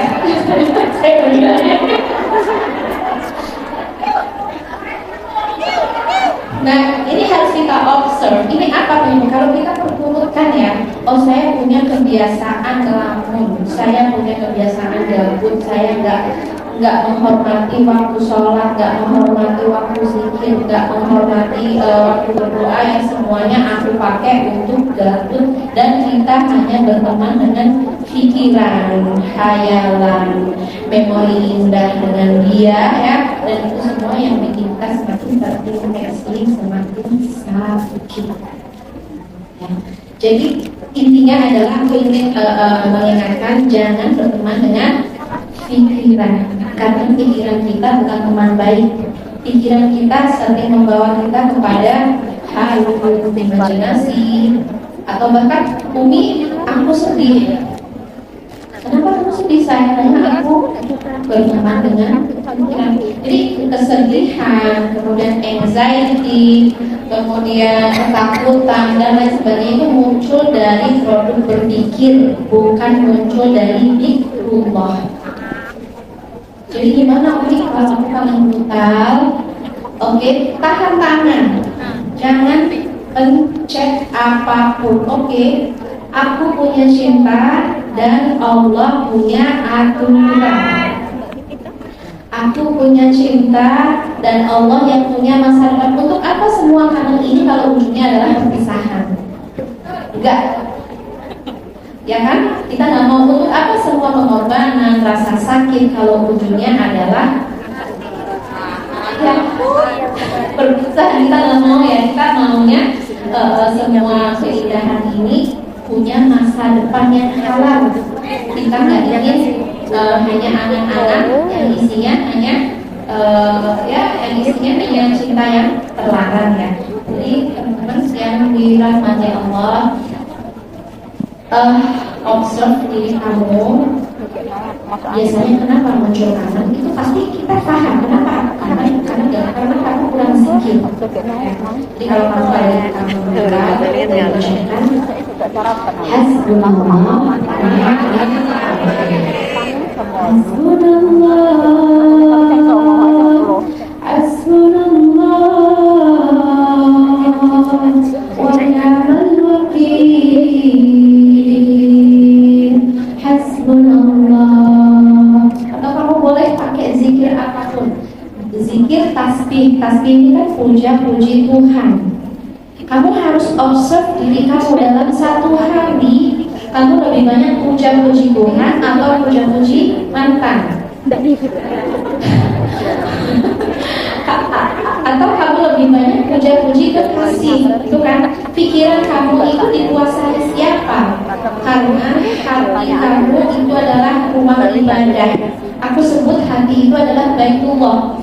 C: Saya mundur. Nah, ini harus kita observe. Ini apa nih? Kalau kita perturutkan ya, oh saya punya kebiasaan ngelamun, saya punya kebiasaan gabut, saya nggak menghormati waktu sholat, nggak menghormati waktu zikir, nggak menghormati waktu berdoa, yang semuanya aku pakai untuk gabut, dan kita hanya berteman dengan pikiran, khayalan, memori indah dengan dia ya, dan itu semua yang bikin kita semakin terdeteksi, semakin sakit. Ya. Jadi intinya adalah aku ingin mengingatkan jangan berteman dengan pikiran, karena pikiran kita bukan teman baik. Pikiran kita sering membawa kita kepada hal imajinasi, atau bahkan Umi, aku sedih. Kenapa kamu sedih? Saya karena aku berteman dengan pikiran. Jadi kesedihan, kemudian anxiety, kemudian ketakutan dan lain sebagainya itu muncul dari produk berpikir, bukan muncul dari zikrullah. Jadi gimana Umi kalau aku paling brutal? Oke, tahan tangan, jangan pencet apapun. Oke, aku punya cinta dan Allah punya aturan. Aku punya cinta dan Allah yang punya masa depan. Untuk apa semua kangen ini kalau ujungnya adalah perpisahan? Enggak. Ya kan? Kita nggak mau. Untuk apa semua pengorbanan, rasa sakit kalau ujungnya adalah ya perpisahan? Kita nggak mau ya. Kita maunya semua keindahan ini punya masa depan yang halal. Kita nggak ingin hanya angan-angan yang isinya hanya yang isinya hanya cinta yang terlarang ya. Jadi teman-teman yang dirahmati Allah, observe diri kamu. Biasanya kenapa muncul kangen? Itu pasti kita paham kenapa. Karena kamu kurang zikir. Jadi kalau kamu lagi kamu mengucapkan hasbunallah wa ni'mal wakil, hasbunallah. Atau kamu boleh pakai zikir apapun, zikir tasbih. Tasbih ini kan puja-puji Tuhan. Kamu harus observe diri kamu dalam satu hari. Kamu lebih banyak puja-puji Tuhan atau puja-puji mantan? Atau kamu lebih banyak puja-puji kekasih? Itu kan pikiran kamu itu dikuasai siapa? Karena hati kamu itu adalah rumah ibadah. Aku sebut hati itu adalah Baitullah.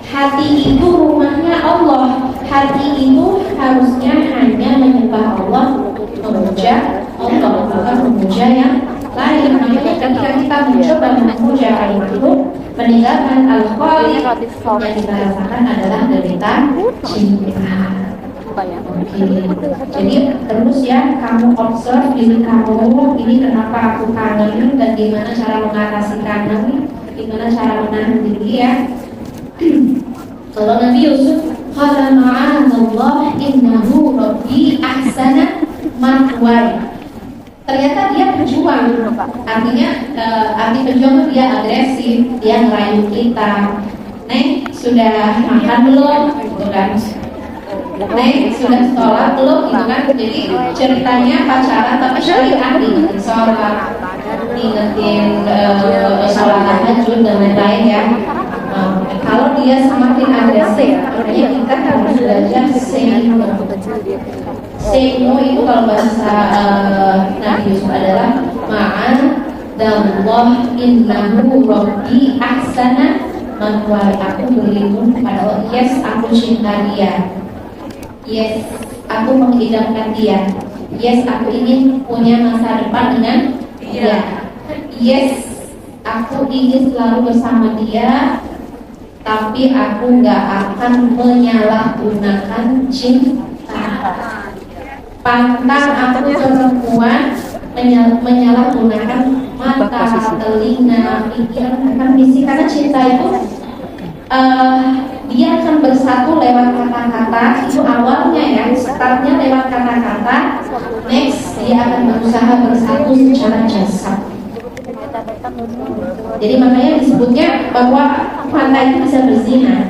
C: Hati itu rumahnya Allah. Hati itu harusnya hanya menyembah Allah, memuja Allah, bukan memuja yang lain. Makanya ketika kita mencoba memuja lain itu meninggalkan al-khaliq, yang kita rasakan adalah derita cinta. Jadi terus ya kamu observe diri kamu, ini kenapa aku kangen dan gimana cara mengatasi kangen, gimana cara menahan diri ya. Kalau Nabi Yusuf qala ma'adallah innahu rabbi ahsana mathwaya. Ternyata dia berjuang. Artinya arti berjuang itu dia agresif, dia ngerayu kita. Neng, sudah makan belum? Gitu kan. Next, sudah sekolah belum gitu kan? Jadi ceritanya pacaran tapi syariat ingetin sholat, ingetin sholat tahajud dan lain-lain ya. Kalau dia semakin agresif, artinya kita harus belajar say no. Say no itu kalau bahasa Nabi Yusuf adalah ma'adallah innahu rabbi ahsana manwari. Aku berlindung kepada Allah. Yes, aku cinta dia. Yes, aku mengidamkan dia. Yes, aku ingin punya masa depan dengan dia. Yes, aku ingin selalu bersama dia. Tapi aku nggak akan menyalahgunakan cinta. Pantang aku perempuan menyalahgunakan mata, telinga, pikiran, akan misi. Karena cinta itu dia akan bersatu lewat kata-kata. Itu awalnya ya, startnya lewat kata-kata. Next, dia akan berusaha bersatu secara jasad. Jadi makanya disebutnya bahwa mata itu bisa berzina.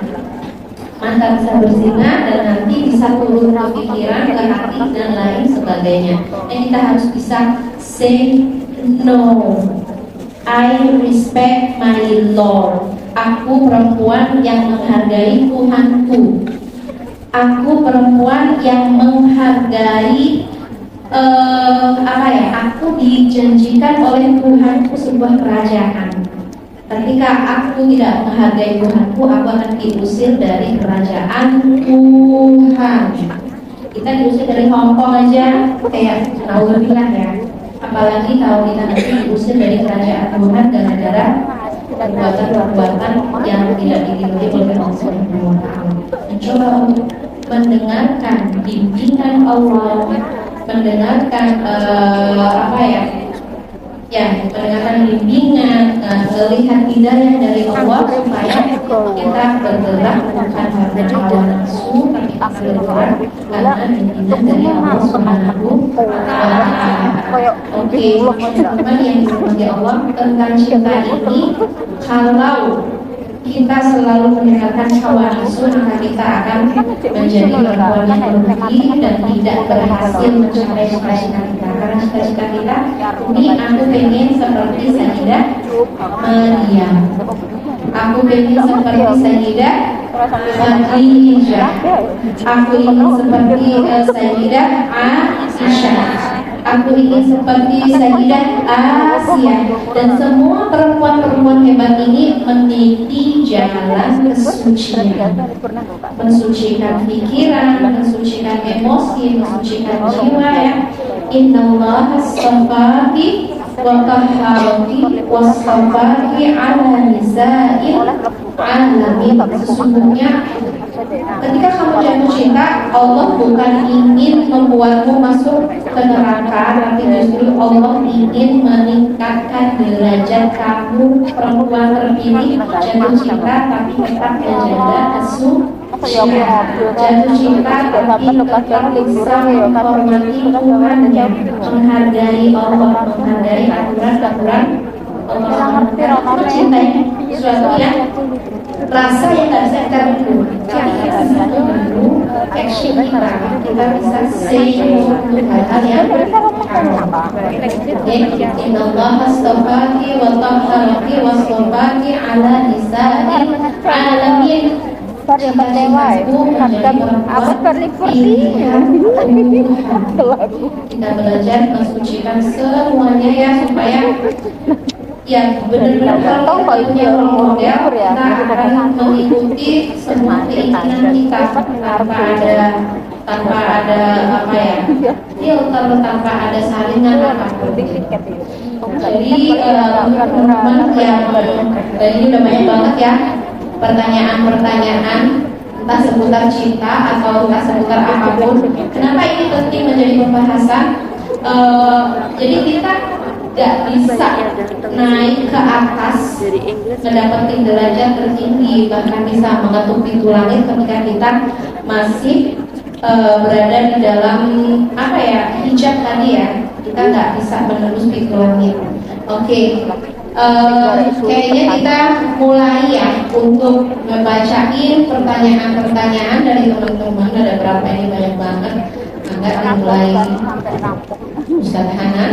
C: Mata bisa berzina dan nanti bisa turun ke pikiran, ke hati dan lain sebagainya. Dan kita harus bisa say no. I respect my Lord. Aku perempuan yang menghargai Tuhanku. Aku perempuan yang menghargai aku dijanjikan oleh Tuhanku sebuah kerajaan. Ketika aku tidak menghargai Tuhanku, aku akan diusir dari kerajaan Tuhan. Kita diusir dari Hongkong aja kayak naudzubillah ya. Apalagi kalau kita nanti diusir dari kerajaan Tuhan gara-gara perbuatan-perbuatan yang tidak diridhoi oleh Allah Subhanahu wa taala. Mencoba untuk mendengarkan bimbingan Allah, mendengarkan mendengarkan bimbingan, melihat hidayah dari Allah supaya kita bergerak bukan karena hawa nafsu tapi bergerak karena bimbingan dari Allah Subhanahu wa taala. Oke, teman-teman yang dirahmati Allah, tentang cinta ini, kalau kita selalu mendengarkan hawa nafsu, maka kita akan menjadi perempuan yang merugi dan tidak berhasil mencapai cita-cita kita. Karena cita-cita kita, ini aku pengen seperti Sayyidah Maryam, aku pengen seperti Sayyidah Khadijah, aku ingin seperti Sayyidah Aisyah, aku ingin seperti Sayyidah Asia. Dan semua perempuan-perempuan hebat ini meniti jalan kesucian, mensucikan pikiran, mensucikan emosi, mensucikan jiwa ya. Innallaha astafaki wa tahharaki wastafaki ala nisa'il alamin. Sesungguhnya ketika kamu jatuh cinta, Allah bukan ingin membuatmu masuk ke neraka, tapi justru Allah ingin meningkatkan derajat kamu. Perempuan terpilih jatuh cinta tapi tetap menjaga kesucian, jatuh cinta tapi tetap bisa menghormati Tuhannya, menghargai Allah, menghargai aturan-aturan Allah. Karena cinta sesuatu yang rasa yang tidak bisa kita bendung, tapi kita bisa membendung action kita. Kita bisa say untuk hal-hal yang Innallaha astafaki wa tahharaki wa astafaki ala nisa'il alamin. Kita belajar mensucikan semuanya ya, supaya ya benar-benar kalau punya role model, kita akan mengikuti semua keinginan kita tanpa ada filter, tanpa ada saringan apapun. Jadi teman-teman yang tadi udah banyak banget ya pertanyaan-pertanyaan, entah seputar cinta atau entah seputar apapun. Kenapa ini penting menjadi pembahasan? Jadi kita gak bisa naik ke atas, mendapatkan derajat tertinggi, bahkan bisa mengetuk pintu langit ketika kita masih berada di dalam hijab tadi ya. Kita nggak bisa menembus pintu langit. Oke. Kayaknya kita mulai ya untuk ngebacain pertanyaan-pertanyaan dari teman-teman. Ada berapa ini, banyak banget. Maka dimulai Ustaz Hanan.